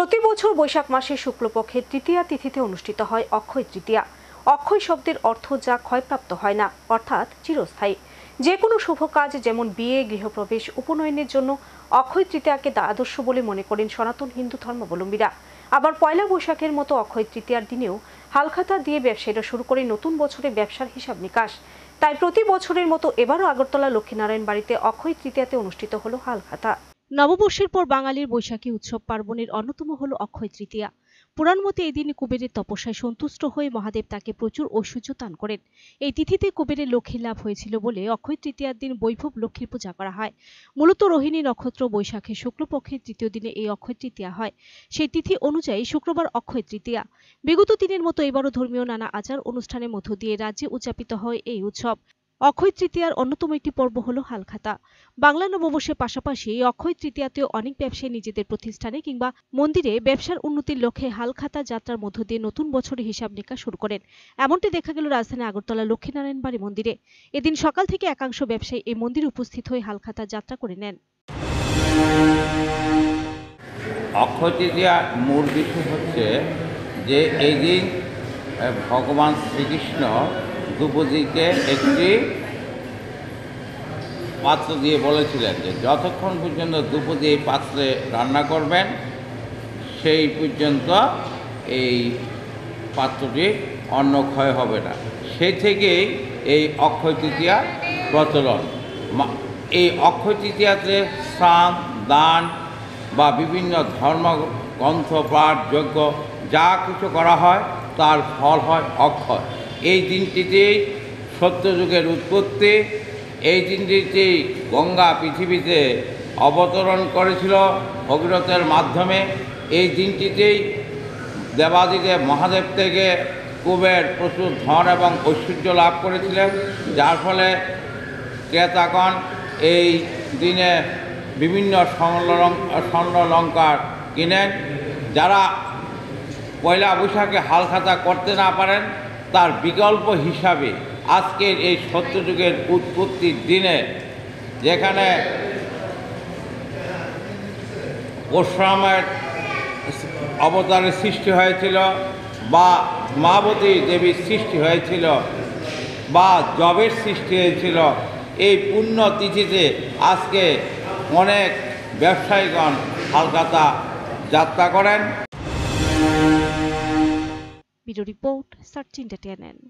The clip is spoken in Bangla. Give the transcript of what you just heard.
প্রতি বছর বৈশাখ মাসের শুক্লপক্ষের তৃতীয়া তিথিতে অনুষ্ঠিত হয় অক্ষয় তৃতীয়া। অক্ষয় শব্দের অর্থ যা ক্ষয়প্রাপ্ত হয় না, অর্থাৎ চিরস্থায়ী। যে কোনো শুভ কাজ যেমন বিয়ে, গৃহপ্রবেশ, উপনয়নের জন্য অক্ষয় তৃতীয়াকে আদর্শ বলে মনে করেন সনাতন হিন্দু ধর্মাবলম্বীরা। আবার পয়লা বৈশাখের মতো অক্ষয় তৃতীয়ার দিনেও হালখাতা দিয়ে ব্যবসায়ীরা শুরু করে নতুন বছরে ব্যবসার হিসাব নিকাশ। তাই প্রতি বছরের মতো এবারও আগরতলা লক্ষ্মীনারায়ণ বাড়িতে অক্ষয় তৃতীয়াতে অনুষ্ঠিত হলো হালখাতা। নববর্ষের পর বাঙালির বৈশাখী উৎসব পার্বণের অন্যতম হল অক্ষয় তৃতীয়া। পুরাণ মতে এই দিনে কুবেরের তপস্যায় সন্তুষ্ট হয়ে মহাদেব তাকে প্রচুর ঐশ্বর্য দান করেন। এই তিথিতে কুবেরের লক্ষ্মী লাভ হয়েছিল বলে অক্ষয় তৃতীয়ার দিন বৈভব লক্ষ্মীর পূজা করা হয়। মূলত রোহিণী নক্ষত্র বৈশাখের শুক্লপক্ষের তৃতীয় দিনে এই অক্ষয় তৃতীয়া হয়। সেই তিথি অনুযায়ী শুক্রবার অক্ষয় তৃতীয়া। বিগত দিনের মতো এবারও ধর্মীয় নানা আচার অনুষ্ঠানের মধ্য দিয়ে রাজ্যে উদযাপিত হয় এই উৎসব। অক্ষয় তৃতীয়ার অন্যতম একটি পর্ব হল হালখাতা। বাংলা নববর্ষের পাশাপাশি এই অক্ষয় তৃতীয়াতেও অনেক ব্যবসায়ী নিজেদের প্রতিষ্ঠানে কিংবা মন্দিরে ব্যবসার উন্নতির লক্ষ্যে হালখাতা যাত্রার মধ্য দিয়ে নতুন বছরের হিসাব নিকাশ শুরু করেন। এমনটি দেখা গেল রাজধানী আগরতলা লক্ষ্মীনারায়ণ বাড়ি মন্দিরে। এদিন সকাল থেকে একাংশ ব্যবসায়ী এই মন্দিরে উপস্থিত হয়ে হালখাতা যাত্রা করে নেন। অক্ষয় তৃতীয়ার মূল বিষয় হচ্ছে যে এই দিন ভগবান শ্রীকৃষ্ণ দ্রৌপদীকে একটি পাত্র দিয়ে বলেছিলেন যে যতক্ষণ পর্যন্ত দ্রৌপদী এই পাত্রে রান্না করবেন সেই পর্যন্ত এই পাত্রটি অন্ন ক্ষয় হবে না। সেই থেকেই এই অক্ষয় তৃতীয়া প্রচলন। এই অক্ষয় তৃতীয়াতে স্নান, দান বা বিভিন্ন ধর্মগ্রন্থ পাঠ, যজ্ঞ যা কিছু করা হয় তার ফল হয় অক্ষয়। এই দিনটিতেই সত্যযুগের উৎপত্তি। এই দিনটিতেই গঙ্গা পৃথিবীতে অবতরণ করেছিল ভগীরথের মাধ্যমে। এই দিনটিতেই দেবাদিদেব মহাদেব থেকে কুবের প্রচুর ধন এবং ঐশ্বর্য লাভ করেছিলেন, যার ফলে ক্রেতাগণ এই দিনে বিভিন্ন স্বর্ণালংকার কিনেন। যারা পয়লা বৈশাখে হালখাতা করতে না পারেন তার বিকল্প হিসাবে আজকের এই সত্যযুগের উৎপত্তির দিনে, যেখানে পরশুরামের অবতারের সৃষ্টি হয়েছিল বা মায়াবতী দেবীর সৃষ্টি হয়েছিল বা জবের সৃষ্টি হয়েছিল, এই পুণ্য তিথিতে আজকে অনেক ব্যবসায়ীগণ হালখাতা যাত্রা করেন। Video report search entertainment.